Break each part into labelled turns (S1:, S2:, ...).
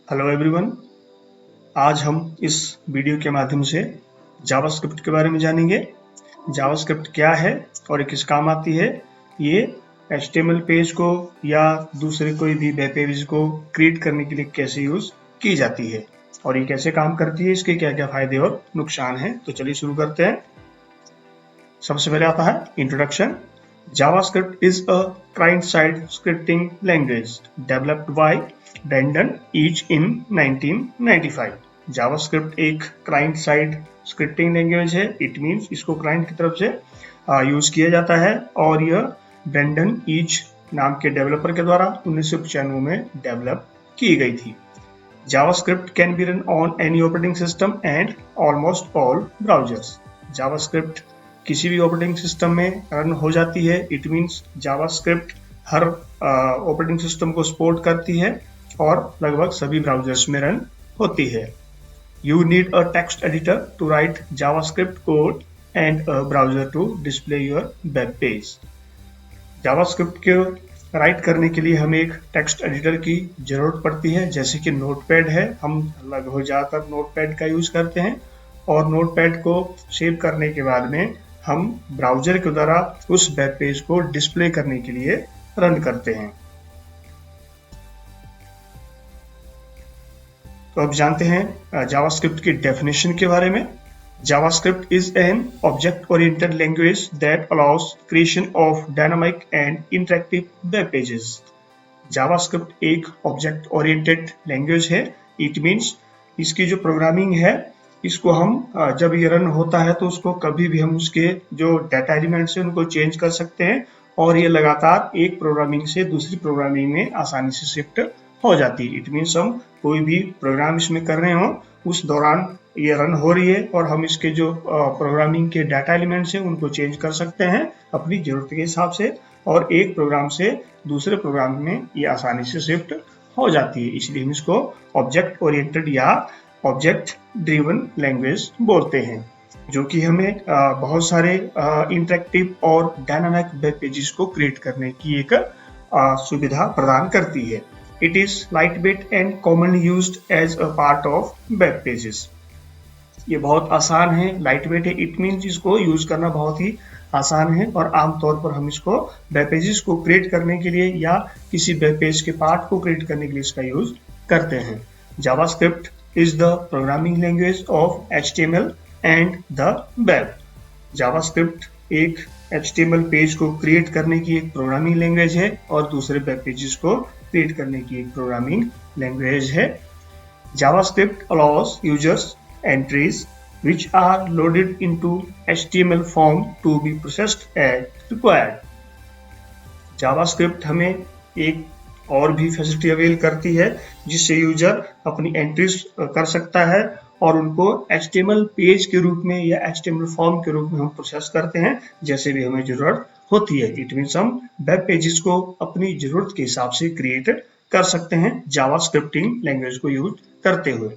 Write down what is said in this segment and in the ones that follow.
S1: Hello everyone. आज हम इस वीडियो के माध्यम से जावास्क्रिप्ट के बारे में जानेंगे। जावास्क्रिप्ट क्या है और ये किस काम आती है। ये HTML पेज को या दूसरे कोई भी वेब पेज को क्रिएट करने के लिए कैसे यूज की जाती है और ये कैसे काम करती है, इसके क्या क्या फायदे और नुकसान हैं। तो चलिए शुरू करते हैं। सबसे पहले आता है introduction. JavaScript is a client-side scripting language developed by Brandon Each in 1995। JavaScript एक क्लाइंट साइड स्क्रिप्टिंग लैंग्वेज है। इट मीन्स इसको क्लाइंट की तरफ से यूज किया जाता है और यह ब्रेंडन ईच नाम के डेवलपर के द्वारा 1995 में डेवलप की गई थी। JavaScript can be run on any operating system and almost all browsers। JavaScript किसी भी ऑपरेटिंग सिस्टम में रन हो जाती है। It means JavaScript her operating system को सपोर्ट करती है और लगभग सभी ब्राउजर्स में रन होती है। You need a text editor to write JavaScript code and a browser to display your web page. JavaScript को राइट करने के लिए हमें एक टेक्स्ट एडिटर की जरूरत पड़ती है, जैसे कि नोटपैड है। हम लगभग ज़्यादातर नोटपैड का यूज करते हैं और नोटपैड को सेव करने के बाद में हम ब्राउजर के द्वारा उस वेब पेज को डिस्प्ले करने के लिए रन करते हैं। तो अब जानते हैं जावास्क्रिप्ट की डेफिनेशन के बारे में। JavaScript is an object oriented language that allows creation of dynamic and interactive web pages. JavaScript एक ऑब्जेक्ट ओरिएंटेड लैंग्वेज है। इट मीन्स इसकी जो प्रोग्रामिंग है, इसको हम जब ये रन होता है तो उसको कभी भी हम उसके जो डाटा एलिमेंट्स हैं उनको चेंज कर सकते हैं और ये लगातार एक प्रोग्रामिंग से दूसरी प्रोग्रामिंग में आसानी से शिफ्ट हो जाती है। इट मीन्स हम कोई भी प्रोग्राम इसमें कर रहे हो, उस दौरान ये रन हो रही है और हम इसके जो प्रोग्रामिंग के डाटा एलिमेंट्स हैं उनको चेंज कर सकते हैं अपनी जरूरत के हिसाब से और एक प्रोग्राम से दूसरे प्रोग्राम में ये आसानी से शिफ्ट हो जाती है। इसलिए हम इसको ऑब्जेक्ट ओरिएंटेड या ऑब्जेक्ट ड्रिवन लैंग्वेज बोलते हैं, जो कि हमें बहुत सारे इंटरैक्टिव और डायनामिक वेब पेजेस को क्रिएट करने की एक सुविधा प्रदान करती है। It is light weight and commonly used as a part of web pages. ये बहुत आसान है, लाइट वेट है। इट मीन्स इसको यूज करना बहुत ही आसान है और आमतौर पर हम इसको वेब पेजेस को क्रिएट करने के लिए या किसी वेब पेज के पार्ट को क्रिएट करने के लिए इसका यूज करते हैं। JavaScript is the programming language of HTML and the web। JavaScript एक HTML पेज को क्रिएट करने की एक प्रोग्रामिंग लैंग्वेज है और दूसरे वेब पेजेस को क्रिएट करने की एक प्रोग्रामिंग लैंग्वेज है। JavaScript allows users entries which are loaded into HTML form to be processed as required। JavaScript हमें एक और भी फैसिलिटी अवेल करती है जिससे यूजर अपनी एंट्रीज कर सकता है और उनको HTML पेज के रूप में या HTML फॉर्म के रूप में हम प्रोसेस करते हैं जैसे भी हमें जरूरत होती है। इट मीन्स हम वेब पेजेस को अपनी जरूरत के हिसाब से क्रिएट कर सकते हैं जावास्क्रिप्टिंग लैंग्वेज को यूज करते हुए।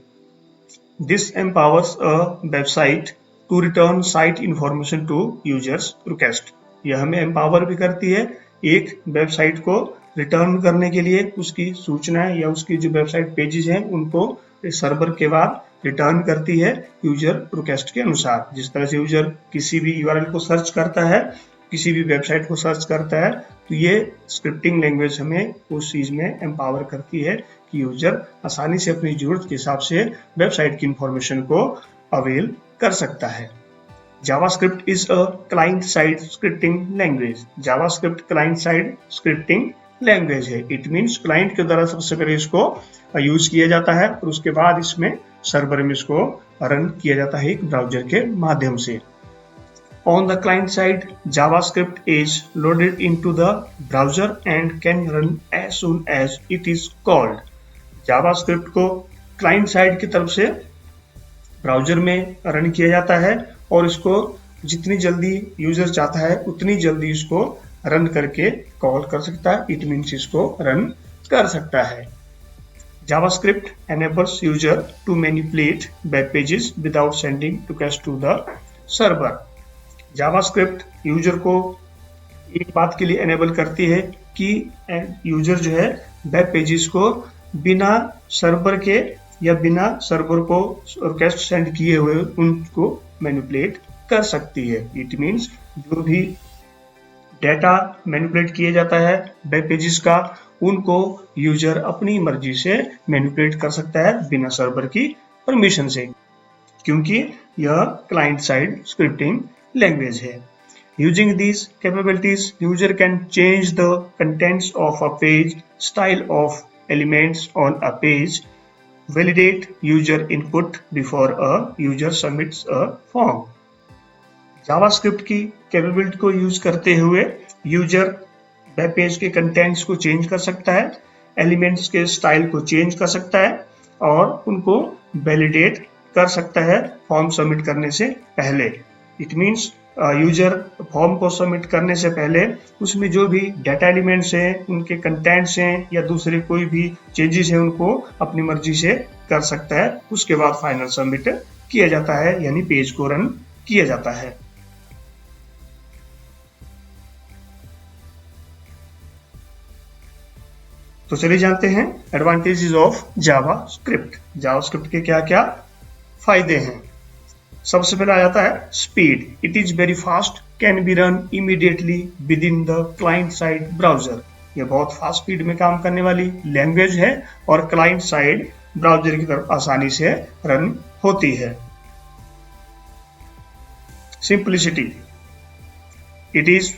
S1: This empowers a website to return site information to users request. यह हमें एम्पावर भी करती है एक वेबसाइट को रिटर्न करने के लिए, उसकी सूचनाएं या उसकी जो वेबसाइट पेजेस हैं उनको सर्वर के बाद रिटर्न करती है यूजर रिक्वेस्ट के अनुसार। जिस तरह से यूजर किसी भी URL को सर्च करता है, किसी भी वेबसाइट को सर्च करता है, तो ये स्क्रिप्टिंग लैंग्वेज हमें उस चीज में एम्पावर करती है कि यूजर आसानी से अपनी जरूरत के हिसाब से वेबसाइट की इंफॉर्मेशन को अवेल कर सकता है। JavaScript is a client-side scripting language। JavaScript client-side scripting language है। इट मीन्स क्लाइंट के द्वारा सबसे पहले इसको यूज किया जाता है और उसके बाद इसमें सर्वर में इसको रन किया जाता है एक ब्राउजर के माध्यम से। On the client side JavaScript is loaded into the browser and can run as soon as it is called. JavaScript को क्लाइंट साइड की तरफ से ब्राउजर में रन किया जाता है और इसको जितनी जल्दी यूजर चाहता है उतनी जल्दी इसको रन करके कॉल कर सकता है। इट मीन्स इसको रन कर सकता है। JavaScript enables user to manipulate web pages without sending request to the server। JavaScript user को एक बात के लिए एनेबल करती है कि यूजर जो है वेब पेजेस को बिना सर्वर के या बिना सर्वर को रिक्वेस्ट सेंड किए हुए उनको मैनिपुलेट कर सकती है। इट मीन्स जो भी डेटा मैनिपुलेट किया जाता है वेब पेजेस का, उनको यूजर अपनी मर्जी से मैनिपुलेट कर सकता है बिना सर्वर की परमिशन से, क्योंकि यह क्लाइंट साइड स्क्रिप्टिंग लैंग्वेज है। Using these capabilities, user can change the contents of a page, style of elements on a page, validate user input before a user submits a form. JavaScript की capability को use करते हुए user web page के contents को change कर सकता है, elements के स्टाइल को चेंज कर सकता है और उनको वैलिडेट कर सकता है फॉर्म सबमिट करने से पहले। इट मीन्स यूजर फॉर्म को सबमिट करने से पहले उसमें जो भी डाटा एलिमेंट्स हैं, उनके कंटेंट्स हैं या दूसरे कोई भी चेंजेस हैं, उनको अपनी मर्जी से कर सकता है। उसके बाद फाइनल सबमिट किया जाता है, यानी पेज को रन किया जाता है। तो चलिए जानते हैं एडवांटेजेस ऑफ जावास्क्रिप्ट। जावास्क्रिप्ट के क्या क्या फायदे हैं। सबसे पहले आ जाता है speed. It is very fast, can be run immediately with in the client side browser. यह बहुत फास्ट स्पीड में काम करने वाली लैंग्वेज है और क्लाइंट साइड ब्राउजर की तरफ आसानी से रन होती है। Simplicity. It is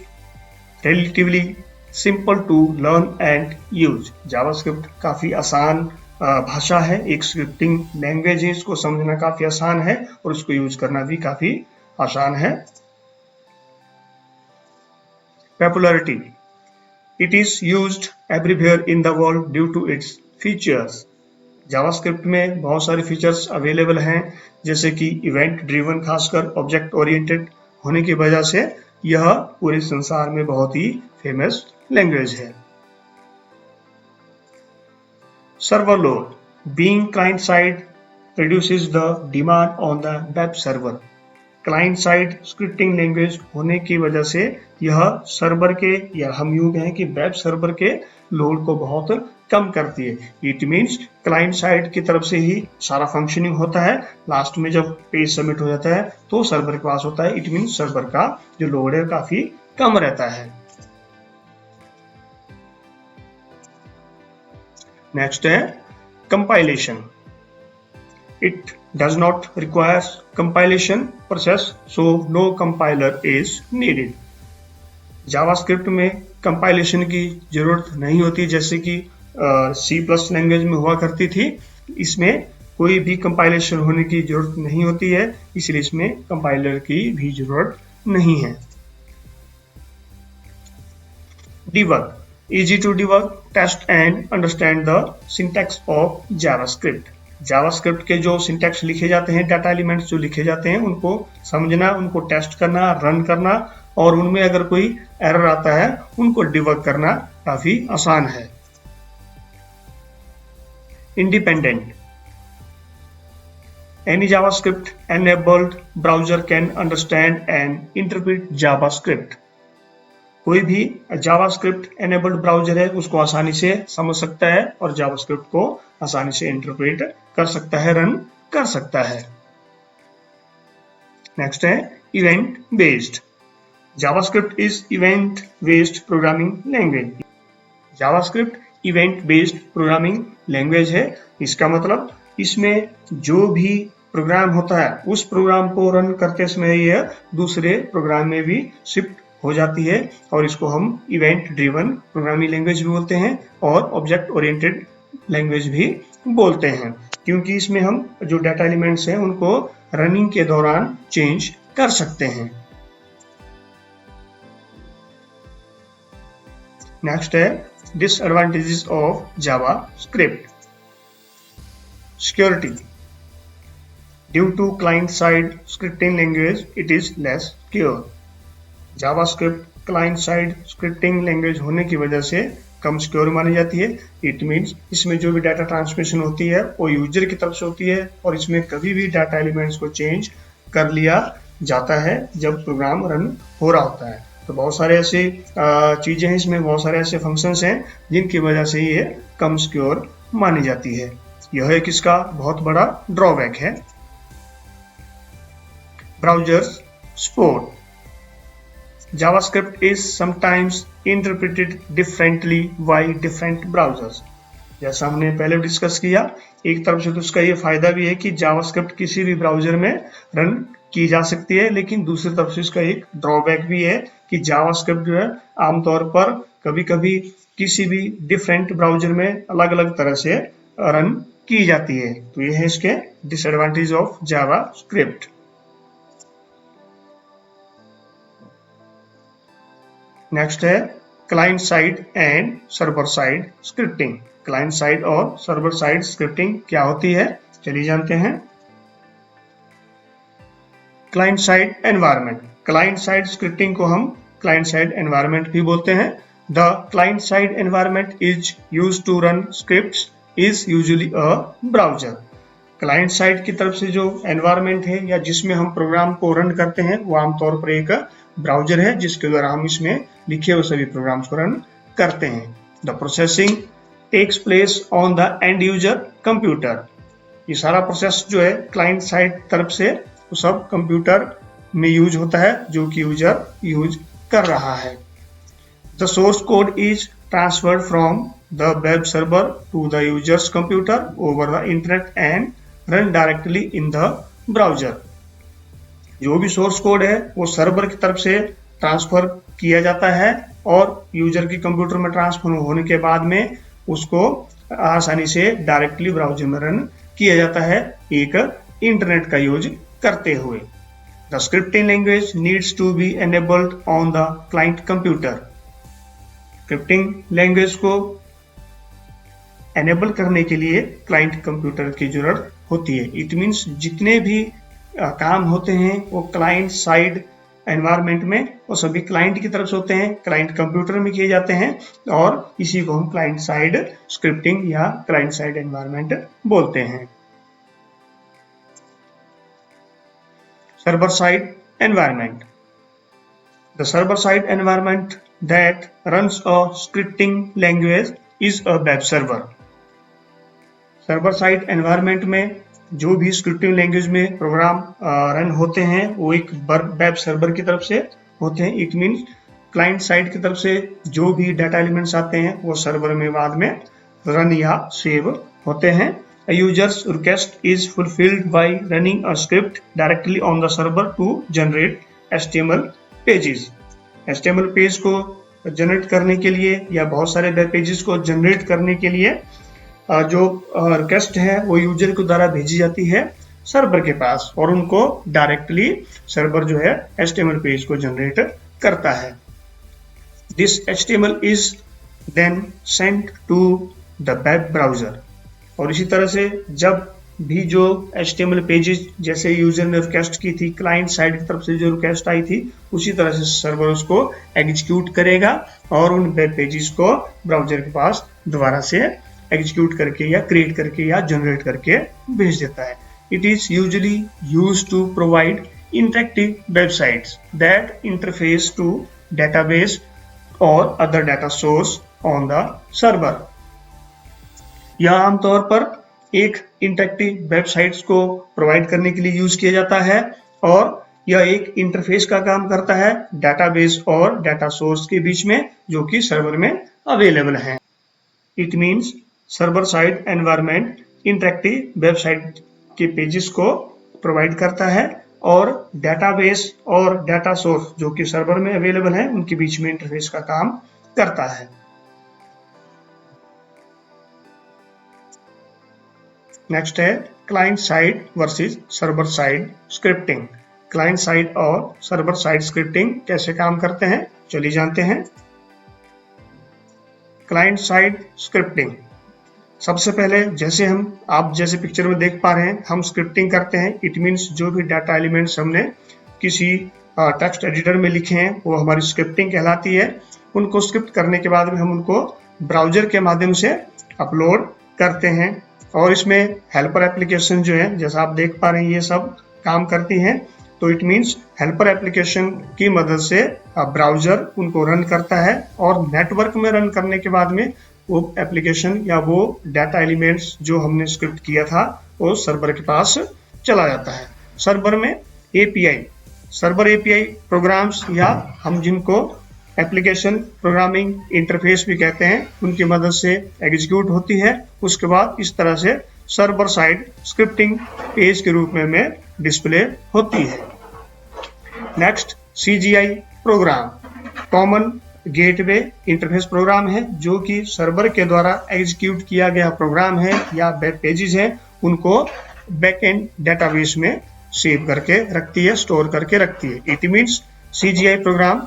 S1: relatively simple to learn and use. JavaScript काफी आसान भाषा है, एक स्क्रिप्टिंग लैंग्वेज है, इसको समझना काफी आसान है और उसको यूज करना भी काफी आसान है। Popularity. It is used everywhere in the world due to its features. JavaScript में बहुत सारे फीचर्स अवेलेबल हैं, जैसे कि इवेंट ड्रिवन, खासकर ऑब्जेक्ट ओरिएंटेड होने की वजह से यह पूरे संसार में बहुत ही फेमस लैंग्वेज है। Server load. Being client side reduces the demand on the web server. Client side scripting language होने की वजह से यह सर्वर के, या हम यूं कहें कि वेब सर्वर के लोड को बहुत कम करती है। इट मीन्स क्लाइंट साइड की तरफ से ही सारा फंक्शनिंग होता है, लास्ट में जब पेज सबमिट हो जाता है तो सर्वर के पास होता है। इट मीन्स सर्वर का जो लोड है काफी कम रहता है। नेक्स्ट है compilation. It does not require compilation process, so no compiler is needed. JavaScript में कंपाइलेशन की जरूरत नहीं होती, जैसे कि C+ लैंग्वेज में हुआ करती थी। इसमें कोई भी कंपाइलेशन होने की जरूरत नहीं होती है, इसलिए इसमें कंपाइलर की भी जरूरत नहीं है। Debug. Easy to debug, test and understand the syntax of JavaScript. JavaScript के जो सिंटैक्स लिखे जाते हैं, डाटा एलिमेंट्स जो लिखे जाते हैं, उनको समझना, उनको टेस्ट करना, रन करना और उनमें अगर कोई एरर आता है उनको डिबग करना काफी आसान है। Independent. Any JavaScript enabled browser can understand and interpret JavaScript. कोई भी जावास्क्रिप्ट एनेबल्ड ब्राउजर है उसको आसानी से समझ सकता है और जावास्क्रिप्ट को आसानी से इंटरप्रेट कर सकता है, रन कर सकता है। नेक्स्ट है event based. JavaScript is event based programming language. JavaScript event based programming language है। इसका मतलब इसमें जो भी प्रोग्राम होता है उस प्रोग्राम को रन करते समय यह दूसरे प्रोग्राम में भी शिफ्ट हो जाती है और इसको हम इवेंट ड्रिवन प्रोग्रामिंग लैंग्वेज भी बोलते हैं और ऑब्जेक्ट ओरिएंटेड लैंग्वेज भी बोलते हैं, क्योंकि इसमें हम जो डाटा एलिमेंट्स हैं उनको रनिंग के दौरान चेंज कर सकते हैं। नेक्स्ट है disadvantages of JavaScript. Security. Due to client side scripting language it is less secure. JavaScript client side scripting language होने की वजह से कम सिक्योर मानी जाती है। इट मीन्स इसमें जो भी डाटा ट्रांसमिशन होती है वो यूजर की तरफ से होती है और इसमें कभी भी डाटा एलिमेंट्स को चेंज कर लिया जाता है जब प्रोग्राम रन हो रहा होता है। तो बहुत सारे ऐसे चीजें हैं, इसमें बहुत सारे ऐसे फंक्शंस हैं जिनकी वजह से ये कम सिक्योर मानी जाती है। यह एक इसका बहुत बड़ा ड्रॉबैक है। Browsers support. JavaScript is sometimes interpreted differently by different browsers। जैसा हमने पहले डिस्कस किया, एक तरफ से तो उसका ये फायदा भी है कि जावास्क्रिप्ट किसी भी ब्राउजर में रन की जा सकती है, लेकिन दूसरी तरफ से इसका एक ड्रॉबैक भी है कि जावास्क्रिप्ट जो है आमतौर पर कभी-कभी किसी भी डिफरेंट ब्राउजर में अलग-अलग तरह से रन की जाती है। तो ये है इसके डिसएडवांटेज ऑफ जावास्क्रिप्ट। नेक्स्ट है client side and server side scripting. Client side और सर्वर साइड स्क्रिप्टिंग क्या होती है, चलिए जानते हैं। Client side environment. Client side scripting को हम क्लाइंट साइड एनवायरनमेंट भी बोलते हैं। The client side environment is used to run scripts is usually a browser. Client side की तरफ से जो एनवायरनमेंट है या जिसमें हम प्रोग्राम को रन करते हैं वो आमतौर पर एक ब्राउजर है, जिसके द्वारा हम इसमें लिखे हुए सभी प्रोग्राम्स को रन करते हैं। The processing takes place on the end user computer. ये सारा प्रोसेस जो है क्लाइंट साइड तरफ से वो सब कंप्यूटर में यूज होता है जो कि यूजर यूज कर रहा है। The source code is transferred from the web server to the users computer over the internet and run directly in the browser. जो भी सोर्स कोड है वो सर्वर की तरफ से ट्रांसफर किया जाता है और यूजर के कंप्यूटर में ट्रांसफर होने के बाद में उसको आसानी से डायरेक्टली ब्राउजर में रन किया जाता है एक इंटरनेट का यूज करते हुए। The scripting language needs to be enabled on the client computer. Scripting language को एनेबल करने के लिए क्लाइंट कंप्यूटर की जरूरत होती है। इट मीन्स जितने भी काम होते हैं वो क्लाइंट साइड एनवायरनमेंट में वो सभी क्लाइंट की तरफ से होते हैं, क्लाइंट कंप्यूटर में किए जाते हैं और इसी को हम क्लाइंट साइड स्क्रिप्टिंग या क्लाइंट साइड एनवायरनमेंट बोलते हैं। Server side environment. The server side environment that runs a scripting language is a web server. Server side environment में जो भी स्क्रिप्टिंग लैंग्वेज में प्रोग्राम रन होते हैं वो एक वेब सर्वर की तरफ से होते हैं। इट मीन्स क्लाइंट साइड की तरफ से जो भी डाटा एलिमेंट्स आते हैं वो सर्वर में बाद में रन या सेव होते हैं। A user's request is fulfilled by running a script directly on the server to generate HTML pages। HTML page को जनरेट करने के लिए या बहुत सारे वेब पेजेस को जनरेट करने के लिए जो रिक्वेस्ट है वो यूजर के द्वारा भेजी जाती है सर्वर के पास और उनको डायरेक्टली सर्वर जो है HTML पेज को जनरेट करता है। This HTML is then sent to the web browser। और इसी तरह से जब भी जो HTML पेजेस जैसे यूजर ने रिक्वेस्ट की थी क्लाइंट साइड की तरफ से जो रिक्वेस्ट आई थी उसी तरह से सर्वर उसको एग्जीक्यूट करेगा और उन वेब पेजेस को ब्राउजर के पास दोबारा से एग्जीक्यूट करके या क्रिएट करके या जनरेट करके भेज देता है। It is usually used to provide interactive websites that interface to database और other data source on the server. यह आमतौर पर एक इंटरेक्टिव वेबसाइट्स को प्रोवाइड करने के लिए यूज किया जाता है और यह एक इंटरफेस का काम करता है डेटाबेस और डाटा सोर्स के बीच में जो कि सर्वर में अवेलेबल है। It means server side environment interactive website के पेजेस को प्रोवाइड करता है और डेटाबेस और डाटा सोर्स जो कि सर्वर में अवेलेबल है उनके बीच में इंटरफेस का काम करता है। नेक्स्ट है client side versus server side scripting. Client side और सर्वर साइड स्क्रिप्टिंग कैसे काम करते हैं चलिए जानते हैं। Client side scripting. सबसे पहले आप जैसे पिक्चर में देख पा रहे हैं हम स्क्रिप्टिंग करते हैं। इट मीन्स जो भी डाटा एलिमेंट्स हमने किसी टेक्स्ट एडिटर में लिखे हैं वो हमारी स्क्रिप्टिंग कहलाती है। उनको स्क्रिप्ट करने के बाद में हम उनको ब्राउजर के माध्यम से अपलोड करते हैं और इसमें हेल्पर एप्लीकेशन जो है जैसा आप देख पा रहे हैं ये सब काम करती हैं। तो इट मीन्स हेल्पर एप्लीकेशन की मदद से ब्राउजर उनको रन करता है और नेटवर्क में रन करने के बाद में वो एप्लीकेशन या वो डाटा एलिमेंट्स जो हमने स्क्रिप्ट किया था वो सर्वर के पास चला जाता है। सर्वर में एपीआई, सर्वर एपीआई प्रोग्राम्स या हम जिनको एप्लीकेशन प्रोग्रामिंग इंटरफेस भी कहते हैं, उनकी मदद से एग्जीक्यूट होती है। उसके बाद इस तरह से सर्वर साइड स्क्रिप्टिंग पेज के रूप में डिस्प्ले होती है। Next CGI program, common gateway interface program है, जो कि सर्वर के द्वारा एग्जीक्यूट किया गया प्रोग्राम है या वेब पेजेस है, उनको बैकएंड डेटाबेस में सेव करके रखती है, स्टोर करके रखती है। इट मीन्स सीजीआई प्रोग्राम,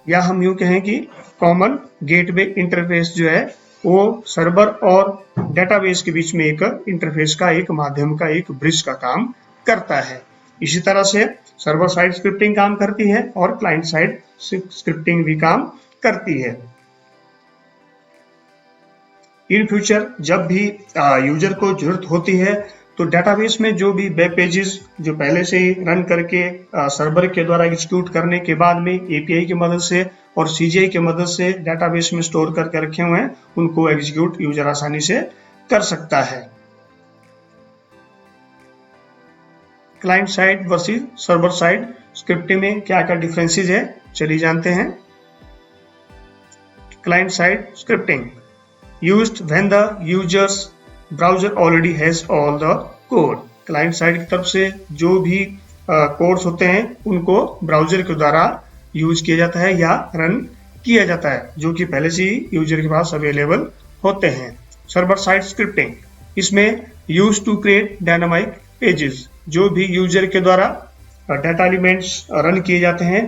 S1: या हम यूं कहें कि कॉमन गेटवे इंटरफेस जो है वो सर्वर और डेटाबेस के बीच में एक इंटरफेस का, एक माध्यम का, एक ब्रिज का काम करता है। इसी तरह से सर्वर साइड स्क्रिप्टिंग काम करती है और क्लाइंट साइड स्क्रिप्टिंग भी काम करती है। इन फ्यूचर जब भी यूजर को जरूरत होती है तो डेटाबेस में जो भी वेब पेजेस जो पहले से ही रन करके सर्वर के द्वारा एग्जीक्यूट करने के बाद में एपीआई की मदद से और सीजीआई की मदद से डेटाबेस में स्टोर करके रखे हुए हैं, उनको एग्जीक्यूट यूजर आसानी से कर सकता है। Client side versus server side scripting में क्या क्या डिफरेंसेस है, चलिए जानते हैं। Client side scripting used when the users browser already has all the code. Client side की तरफ से जो भी कोड्स होते हैं उनको ब्राउजर के द्वारा यूज किया जाता है या रन किया जाता है, जो कि पहले से ही यूजर के पास अवेलेबल होते हैं। सर्वर साइड स्क्रिप्टिंग, इसमें use to create dynamic pages, जो भी यूजर के द्वारा डाटा एलिमेंट्स रन किए जाते हैं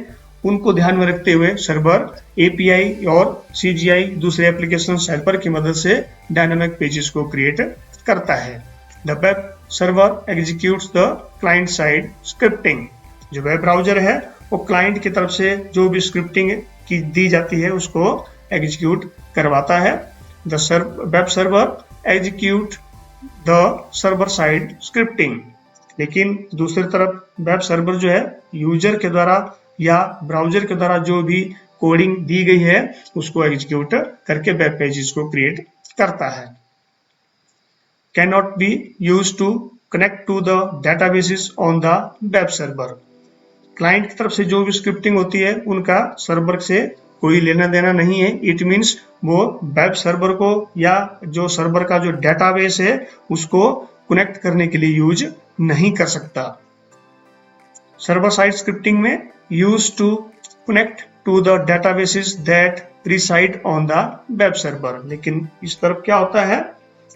S1: उनको ध्यान में रखते हुए सर्वर एपीआई और सीजीआई दूसरे एप्लीकेशन हेल्पर की मदद से डायनामिक पेजेस को क्रिएट करता है। The web server executes the client side scripting, जो वेब ब्राउजर है वो क्लाइंट की तरफ से जो भी स्क्रिप्टिंग की दी जाती है उसको एग्जीक्यूट करवाता है। The web server execute the server side scripting, लेकिन दूसरी तरफ वेब सर्वर जो है यूजर के द्वारा या ब्राउजर के द्वारा जो भी कोडिंग दी गई है उसको एग्जीक्यूट करके वेब पेजेस को क्रिएट करता है। Can not be use to connect to the databases on the web server, client की तरफ से जो भी स्क्रिप्टिंग होती है उनका सर्वर से कोई लेना देना नहीं है। इट मीन्स वो वेब सर्वर को या जो सर्वर का जो डेटाबेस है उसको कनेक्ट करने के लिए यूज नहीं कर सकता। सर्वर साइड स्क्रिप्टिंग में use to connect to the databases that reside on the web server, लेकिन इस तरफ क्या होता है,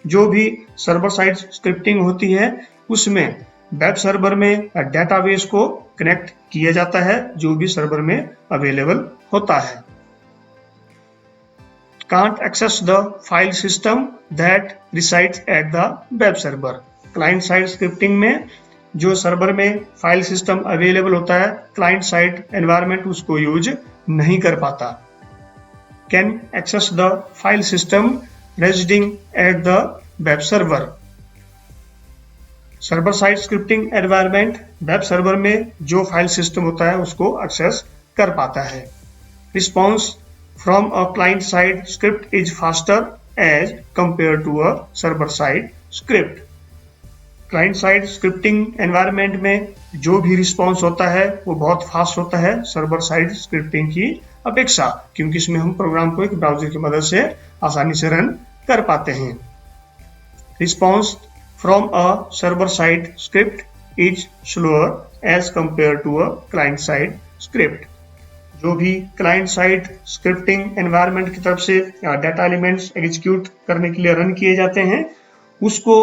S1: जो भी सर्वर साइड स्क्रिप्टिंग होती है उसमें वेब सर्वर में डेटाबेस को कनेक्ट किया जाता है जो भी सर्वर में अवेलेबल होता है। Can't access the file system that resides at the web server, client side scripting में जो सर्वर में फाइल सिस्टम अवेलेबल होता है क्लाइंट साइड एनवायरनमेंट उसको यूज नहीं कर पाता। Can access the file system residing at the web server, server side scripting environment web server में जो फाइल सिस्टम होता है उसको एक्सेस कर पाता है। Response from a client side script is faster as compare to a server side script, client side scripting environment में जो भी रिस्पॉन्स होता है वो बहुत फास्ट होता है सर्वर साइड स्क्रिप्टिंग की अपेक्षा, क्योंकि इसमें हम प्रोग्राम को एक ब्राउजर की मदद से आसानी से रन कर पाते हैं। Response from a server side script is slower as compare to a client side script, जो भी क्लाइंट साइड स्क्रिप्टिंग एनवायरनमेंट की तरफ से डाटा एलिमेंट्स एग्जीक्यूट करने के लिए रन किए जाते हैं उसको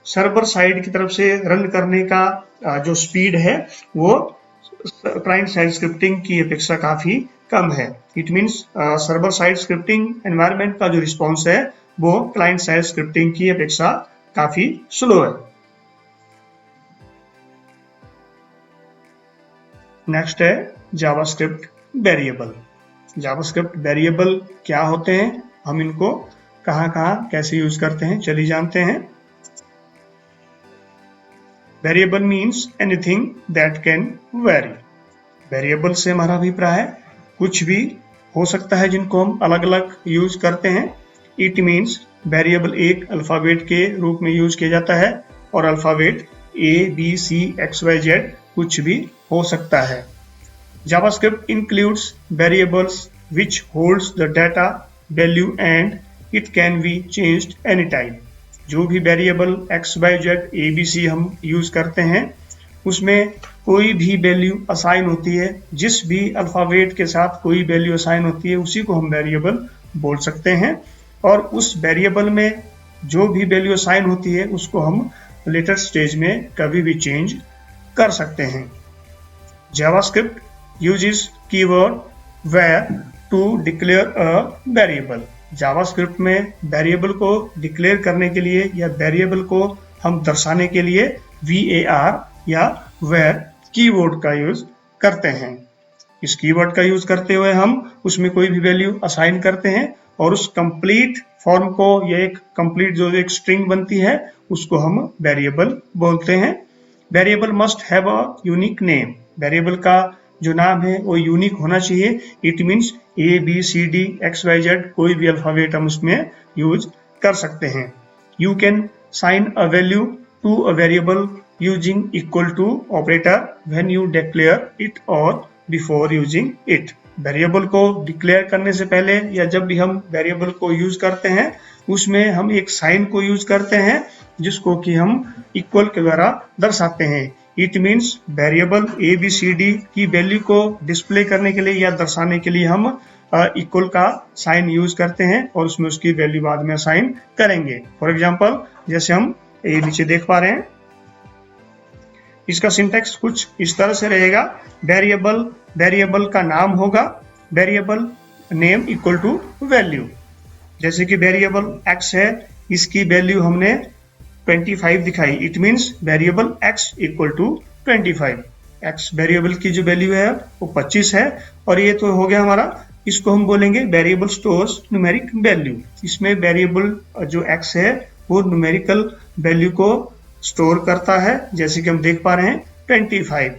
S1: सर्वर साइड की तरफ से रन करने का जो स्पीड है वो क्लाइंट साइड स्क्रिप्टिंग की अपेक्षा काफी कम है। It means server side scripting environment का जो रिस्पॉन्स है वो क्लाइंट साइड स्क्रिप्टिंग की अपेक्षा काफी स्लो है। नेक्स्ट है जावास्क्रिप्ट वेरिएबल। जावास्क्रिप्ट वेरिएबल क्या होते हैं, हम इनको कहाँ कैसे यूज करते हैं, चलिए जानते हैं। Variable means anything that can very, variable से हमारा अभिप्राय है कुछ भी हो सकता है जिनको हम अलग अलग यूज करते हैं। इट मीन्स वेरिएबल एक अल्फाबेट के रूप में यूज किया जाता है और अल्फाबेट ABCXYZ कुछ भी हो सकता है। JavaScript includes variables which holds the data value and it can be changed anytime। जो भी वेरिएबल XYZ ABC हम यूज करते हैं उसमें कोई भी वैल्यू असाइन होती है, जिस भी अल्फाबेट के साथ कोई वैल्यू असाइन होती है उसी को हम वेरिएबल बोल सकते हैं और उस वेरिएबल में जो भी वैल्यू असाइन होती है उसको हम लेटर स्टेज में कभी भी चेंज कर सकते हैं। JavaScript uses keyword where to declare a variable। JavaScript में वेरिएबल को डिक्लेयर करने के लिए या वेरिएबल को हम दर्शाने के लिए var या where कीवर्ड का यूज करते हैं। इस कीवर्ड का यूज करते हुए हम उसमें कोई भी वैल्यू असाइन करते हैं और उस कंप्लीट फॉर्म को या एक कंप्लीट जो एक स्ट्रिंग बनती है उसको हम वेरिएबल बोलते हैं। Variable must have a unique name. Variable का जो नाम है वो यूनिक होना चाहिए। इट मीन्स ABCDXYZ कोई भी अल्फाबेट हम उसमें यूज कर सकते हैं। You can sign a value to a variable using equal to operator when you declare it or before using it. Variable को डिक्लेयर करने से पहले या जब भी हम वेरिएबल को यूज करते हैं उसमें हम एक साइन को यूज करते हैं जिसको कि हम इक्वल के द्वारा दर्शाते हैं। इट मीन्स वेरिएबल ABCD की वैल्यू को डिस्प्ले करने के लिए या दर्शाने के लिए हम इक्वल का साइन यूज करते हैं और उसमें उसकी वैल्यू बाद में असाइन करेंगे। फॉर एग्जांपल जैसे हम ये नीचे देख पा रहे हैं, इसका सिंटैक्स कुछ इस तरह से रहेगा। वेरिएबल का नाम होगा variable name equal to value. जैसे कि वेरिएबल x है, इसकी वैल्यू हमने 25 दिखाई। It means variable x equal to 25। x variable की जो वैल्यू है वो 25 है और ये तो हो गया हमारा। इसको हम बोलेंगे वेरिएबल स्टोर्स न्यूमेरिक वैल्यू। इसमें वेरिएबल जो x है वो न्यूमेरिकल वैल्यू को स्टोर करता है, जैसे कि हम देख पा रहे हैं 25।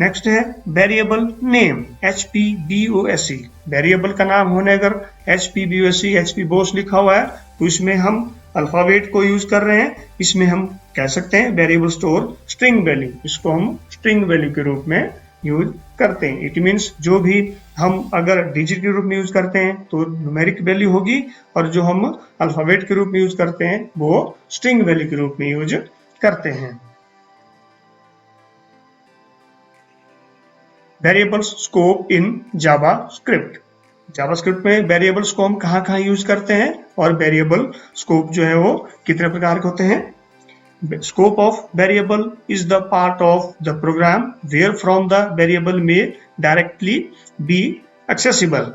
S1: नेक्स्ट है वेरिएबल नेम HPBOSE। वेरिएबल का नाम होने अगर HPBOSE HP बॉस लिखा हुआ है तो इसमें हम अल्फाबेट को यूज कर रहे हैं। इसमें हम कह सकते हैं वेरिएबल स्टोर स्ट्रिंग वैल्यू। इसको हम स्ट्रिंग वैल्यू के रूप में यूज करते हैं। इट मीन्स जो भी हम अगर डिजिट के रूप में यूज करते हैं तो न्यूमेरिक वैल्यू होगी और जो हम अल्फाबेट के रूप में यूज करते हैं वो स्ट्रिंग वैल्यू के रूप में यूज करते हैं। Variable scope in JavaScript. JavaScript में वेरिएबल्स को हम कहाँ यूज करते हैं और वेरिएबल स्कोप जो है वो कितने प्रकार के होते हैं। Scope of variable is the part of the program where from the variable may directly be accessible।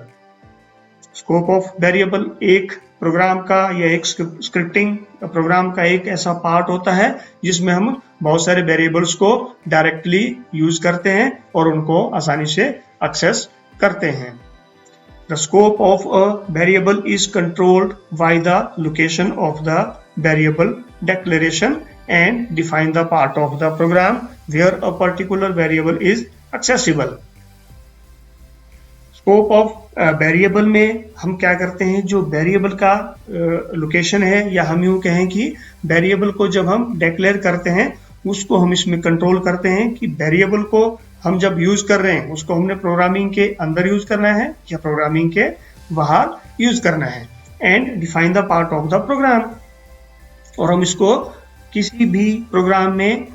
S1: Scope of variable एक प्रोग्राम का या एक स्क्रिप्टिंग प्रोग्राम का एक ऐसा पार्ट होता है जिसमें हम बहुत सारे वेरिएबल्स को डायरेक्टली यूज करते हैं और उनको आसानी से एक्सेस करते हैं। The scope of a variable is controlled by the location of the variable declaration and define the part of the program where a particular variable is accessible। Scope of variable में हम क्या करते हैं, जो variable का location है या हम यूं कहें कि वेरिएबल को जब हम डिक्लेयर करते हैं उसको हम इसमें कंट्रोल करते हैं कि वेरिएबल को हम जब यूज कर रहे हैं उसको हमने प्रोग्रामिंग के अंदर यूज करना है या प्रोग्रामिंग के बाहर यूज करना है। And define the part of the program, और हम इसको किसी भी प्रोग्राम में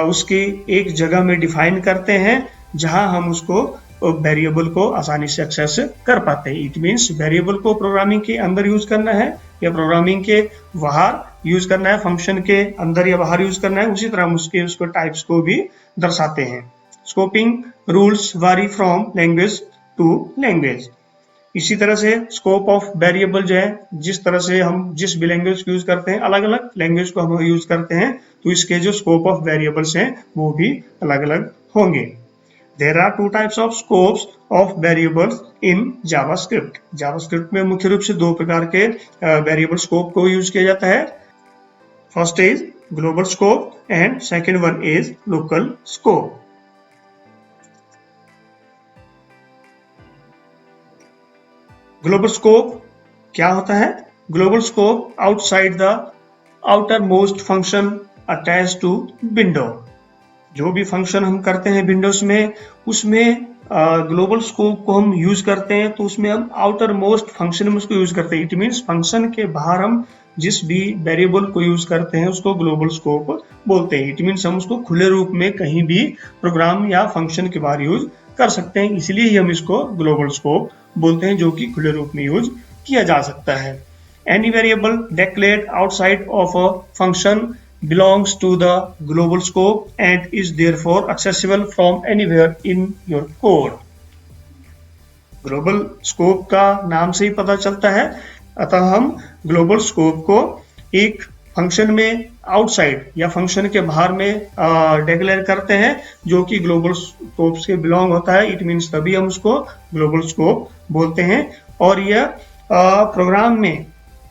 S1: उसके एक जगह में डिफाइन करते हैं जहां हम उसको वेरिएबल को आसानी से एक्सेस कर पाते हैं। इट मीन्स वेरिएबल को प्रोग्रामिंग के अंदर यूज करना है या प्रोग्रामिंग के बाहर यूज करना है, फंक्शन के अंदर या बाहर यूज करना है। उसी तरह हम उसको टाइप्स को भी दर्शाते हैं। स्कोपिंग रूल्स वारी फ्रॉम लैंग्वेज टू लैंग्वेज। इसी तरह से स्कोप ऑफ वेरिएबल जो है, जिस तरह से हम जिस भी लैंग्वेज को यूज करते हैं, अलग अलग लैंग्वेज को हम यूज करते हैं तो इसके जो स्कोप ऑफ वेरिएबल्स हैं वो भी अलग अलग होंगे। There are two types of scopes of variables in JavaScript। JavaScript में मुख्य रूप से दो प्रकार के वेरिएबल स्कोप को यूज किया जाता है। First is global scope and second one is local scope. Global scope क्या होता है? Global scope outside the outer most function attach to window. जो भी फंक्शन हम करते हैं विंडोज में, उसमें ग्लोबल स्कोप को हम यूज करते हैं, तो उसमें हम आउटर मोस्ट फंक्शन में उसको यूज करते हैं। इट मीन्स फंक्शन के बाहर हम जिस भी वेरिएबल को यूज करते हैं उसको ग्लोबल स्कोप बोलते हैं। इट मीन्स हम उसको खुले रूप में कहीं भी प्रोग्राम या फंक्शन के बाहर यूज कर सकते हैं, इसलिए ही हम इसको ग्लोबल स्कोप बोलते हैं, जो कि खुले रूप में यूज किया जा सकता है। Any variable declared outside of a function belongs to the global scope and is therefore accessible from anywhere in your code। Global scope का नाम से ही पता चलता है, अतः हम ग्लोबल स्कोप को एक फंक्शन में आउटसाइड या फंक्शन के बाहर में डिक्लेयर करते हैं, जो कि ग्लोबल स्कोप से बिलोंग होता है। इट मीन्स तभी हम उसको ग्लोबल स्कोप बोलते हैं, और यह प्रोग्राम में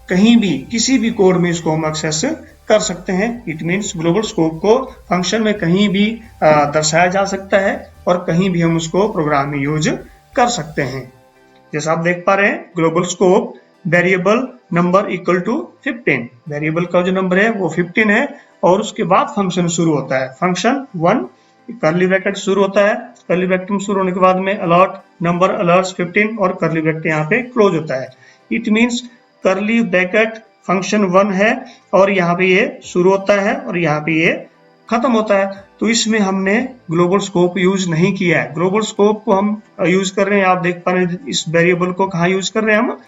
S1: कहीं भी किसी भी कोड में इसको हम एक्सेस कर सकते हैं। इट मीन्स ग्लोबल स्कोप को फंक्शन में कहीं भी दर्शाया जा सकता है और कहीं भी हम उसको प्रोग्राम में यूज कर सकते हैं। जैसा आप देख पा रहे हैं, global scope variable number equal to 15, variable का जो नंबर है वो 15 है, और उसके बाद फंक्शन शुरू होता है। फंक्शन 1 कर्ली ब्रैकेट शुरू होता है, कर्ली ब्रैकेट शुरू होने के बाद में अलर्ट नंबर अलर्ट्स 15 और कर्ली ब्रैकेट यहाँ पे क्लोज होता है। It means curly bracket function 1 है और यहाँ पे ये शुरू होता है और यहाँ पे ये खत्म होता है, तो इसमें हमने ग्लोबल स्कोप यूज नहीं किया है। ग्लोबल स्कोप को हम यूज कर रहे हैं, आप देख पा रहे हैं इस वेरिएबल को कहाँ यूज कर रहे हैं हम,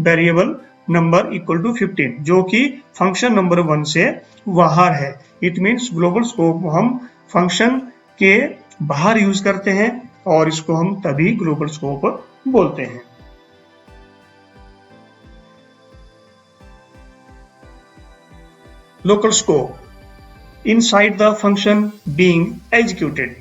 S1: वेरिएबल नंबर इक्वल टू 15, जो कि फंक्शन नंबर 1 से बाहर है। इट मीन्स ग्लोबल स्कोप को हम फंक्शन के बाहर यूज करते हैं और इसको हम तभी ग्लोबल स्कोप बोलते हैं। Local scope inside the function being executed,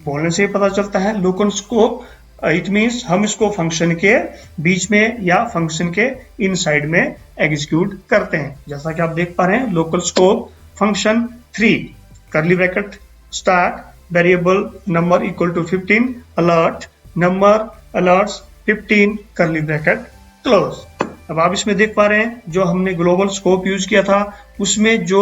S1: बोलने से पता चलता है लोकल स्कोप। इट मीन्स हम इसको फंक्शन के बीच में या फंक्शन के इनसाइड में एग्जीक्यूट करते हैं। जैसा कि आप देख पा रहे हैं, local scope function 3 curly bracket start variable number equal to 15 alert number alerts 15 curly bracket close. अब आप इसमें देख पा रहे हैं, जो हमने ग्लोबल स्कोप यूज किया था उसमें जो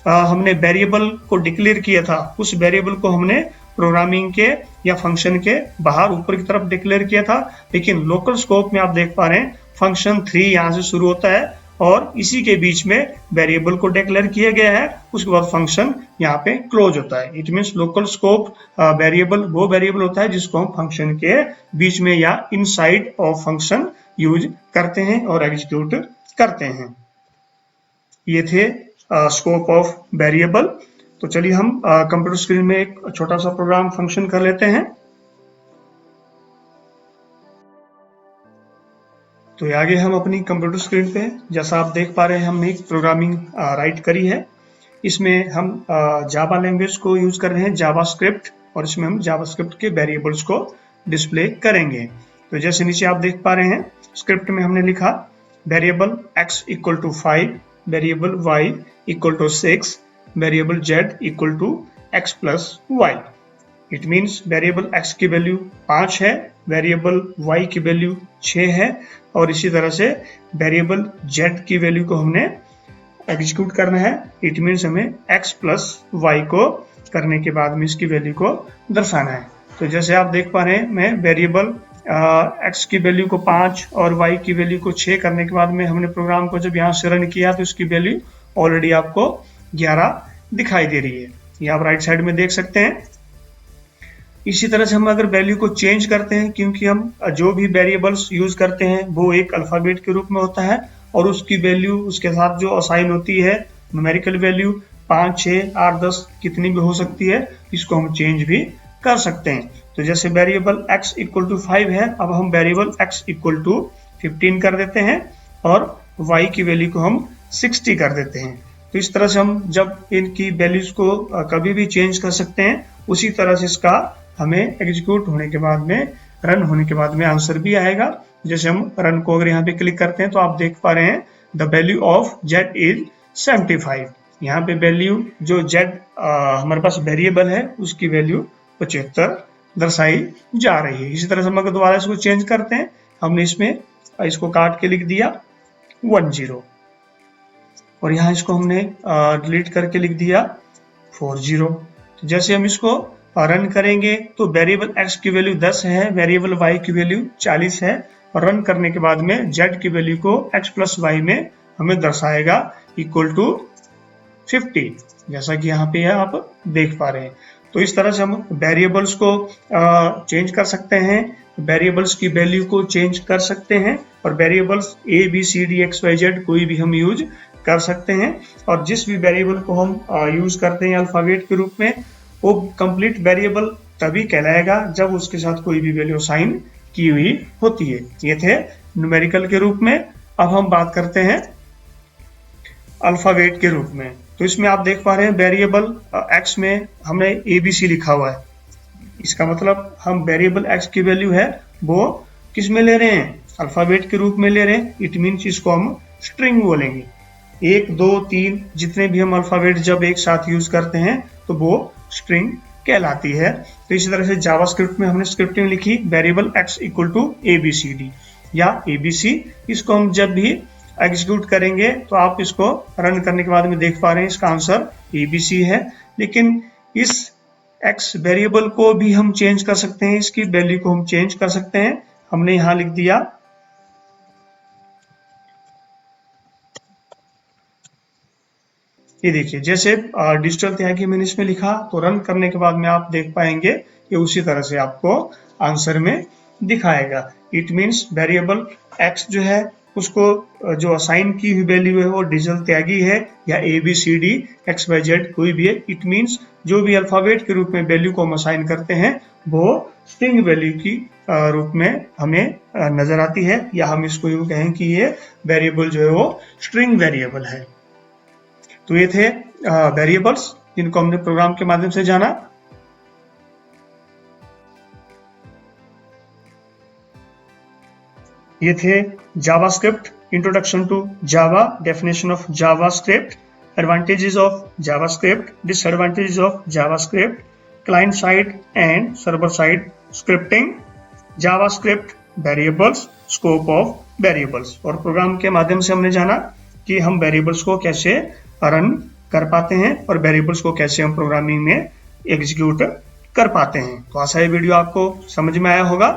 S1: हमने वेरिएबल को डिक्लेयर किया था, उस वेरिएबल को हमने प्रोग्रामिंग के या फंक्शन के बाहर ऊपर की तरफ डिक्लेयर किया था। लेकिन लोकल स्कोप में आप देख पा रहे हैं फंक्शन 3 यहाँ से शुरू होता है और इसी के बीच में वेरिएबल को डिक्लेयर किया गया है, उसके बाद फंक्शन यहाँ पे क्लोज होता है। It means local scope variable वो वेरिएबल होता है जिसको हम फंक्शन के बीच में या इनसाइड ऑफ फंक्शन यूज करते हैं और एग्जीक्यूट करते हैं। ये थे स्कोप ऑफ वेरिएबल। तो चलिए हम कंप्यूटर स्क्रीन में एक छोटा सा प्रोग्राम फंक्शन कर लेते हैं। तो आगे हम अपनी कंप्यूटर स्क्रीन पे, जैसा आप देख पा रहे हैं, हमने एक प्रोग्रामिंग राइट करी है। इसमें हम जावा लैंग्वेज को यूज कर रहे हैं, जावा स्क्रिप्ट, और इसमें हम जावा स्क्रिप्ट के वेरिएबल्स को डिस्प्ले करेंगे। तो जैसे नीचे आप देख पा रहे हैं, स्क्रिप्ट में हमने लिखा variable x equal to 5, variable y equal to 6, variable z equal to x plus y। It means variable x की वैल्यू 5 है, वेरिएबल y की वैल्यू 6 है, और इसी तरह से वेरिएबल z की वैल्यू को हमने एग्जीक्यूट करना है। इट मीन्स हमें x प्लस y को करने के बाद में इसकी वैल्यू को दर्शाना है। तो जैसे आप देख पा रहे हैं, मैं वेरिएबल x की वैल्यू को 5 और y की वैल्यू को 6 करने के बाद में हमने प्रोग्राम को जब यहाँ से रन किया तो इसकी वैल्यू ऑलरेडी आपको 11 दिखाई दे रही है। ये आप राइट साइड में देख सकते हैं। इसी तरह से हम अगर वैल्यू को चेंज करते हैं, क्योंकि हम जो भी वेरिएबल्स यूज करते हैं वो एक अल्फाबेट के रूप में होता है और उसकी वैल्यू उसके साथ जो असाइन होती है न्यूमेरिकल वैल्यू 5, 6, 8, 10 कितनी भी हो सकती है, इसको हम चेंज भी कर सकते हैं। तो जैसे वेरिएबल x इक्वल टू 5 है, अब हम वेरिएबल x इक्वल टू 15 कर देते हैं और y की वैल्यू को हम 60 कर देते हैं। तो इस तरह से हम जब इनकी वैल्यूज को कभी भी चेंज कर सकते हैं, उसी तरह से इसका हमें एग्जीक्यूट होने के बाद में, रन होने के बाद में आंसर भी आएगा। जैसे हम रन को अगर यहाँ पे क्लिक करते हैं तो आप देख पा रहे हैं the value of z is 75। यहाँ पे वैल्यू जो z हमारे पास वेरिएबल है उसकी वैल्यू 75 दर्शाई जा रही है। इसी तरह से हम अगर दोबारा इसको चेंज करते हैं, हमने इसमें इसको काट के लिख दिया 10 और यहाँ इसको हमने डिलीट करके लिख दिया 40। तो जैसे हम इसको रन करेंगे तो वेरिएबल x की वैल्यू 10 है, वेरिएबल y की वैल्यू 40 है और रन करने के बाद में z की वैल्यू को x प्लस वाई में हमें दर्शाएगा इक्वल टू 50, जैसा कि यहाँ पे आप देख पा रहे हैं। तो इस तरह से हम वेरिएबल्स को चेंज कर सकते हैं, वेरिएबल्स की वैल्यू को चेंज कर सकते हैं और variables a b c d x y z कोई भी हम यूज कर सकते हैं। और जिस भी वेरिएबल को हम यूज करते हैं अल्फाबेट के रूप में, वो कंप्लीट वेरिएबल तभी कहलाएगा जब उसके साथ कोई भी वैल्यू साइन की हुई होती है। ये थे न्यूमेरिकल के रूप में। अब हम बात करते हैं अल्फाबेट के रूप में। तो इसमें आप देख पा रहे हैं वेरिएबल x में हमने ABC लिखा हुआ है। इसका मतलब हम वेरिएबल x की वैल्यू है वो किस में ले रहे हैं, अल्फाबेट के रूप में ले रहे हैं। इट मीन्स इसको हम स्ट्रिंग बोलेंगे। 1 2 3 जितने भी हम अल्फाबेट जब एक साथ यूज करते हैं तो वो स्ट्रिंग कहलाती है। तो इसी तरह से जावास्क्रिप्ट में हमने स्क्रिप्टिंग लिखी variable x equal to ABCD या ABC। इसको हम जब भी एग्जीक्यूट करेंगे तो आप इसको रन करने के बाद में देख पा रहे हैं इसका आंसर ABC है। लेकिन इस x वेरिएबल को भी हम चेंज कर सकते हैं, इसकी वैल्यू को हम चेंज कर सकते हैं। हमने यहां लिख दिया ये देखिए, जैसे डिजिटल त्यागी मैंने इसमें लिखा तो रन करने के बाद में आप देख पाएंगे कि उसी तरह से आपको आंसर में दिखाएगा। इट मीन्स वेरिएबल x जो है उसको जो असाइन की हुई वैल्यू है वो डिजिटल त्यागी है या ABCD XYZ कोई भी है। इट मीन्स जो भी अल्फाबेट के रूप में वैल्यू को हम असाइन करते हैं वो स्ट्रिंग वैल्यू की रूप में हमें नजर आती है, या हम इसको यूं कहें कि ये वेरिएबल जो है वो स्ट्रिंग वेरिएबल है। तो ये थे वेरिएबल्स जिनको हमने प्रोग्राम के माध्यम से जाना। ये थे JavaScript, introduction to Java, definition of JavaScript, advantages of JavaScript, disadvantages of JavaScript, client side and server side scripting, JavaScript, variables, scope of variables. और प्रोग्राम के माध्यम से हमने जाना कि हम वेरिएबल्स को कैसे रन कर पाते हैं और वेरिएबल्स को कैसे हम प्रोग्रामिंग में एग्जीक्यूट कर पाते हैं। तो आशा है वीडियो आपको समझ में आया होगा।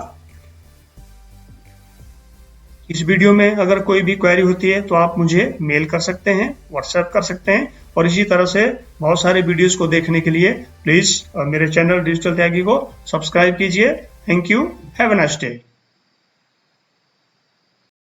S1: इस वीडियो में अगर कोई भी क्वेरी होती है तो आप मुझे मेल कर सकते हैं, व्हाट्सएप कर सकते हैं, और इसी तरह से बहुत सारे वीडियोस को देखने के लिए प्लीज मेरे चैनल डिजिटल त्यागी को सब्सक्राइब कीजिए। Thank you, have a nice day.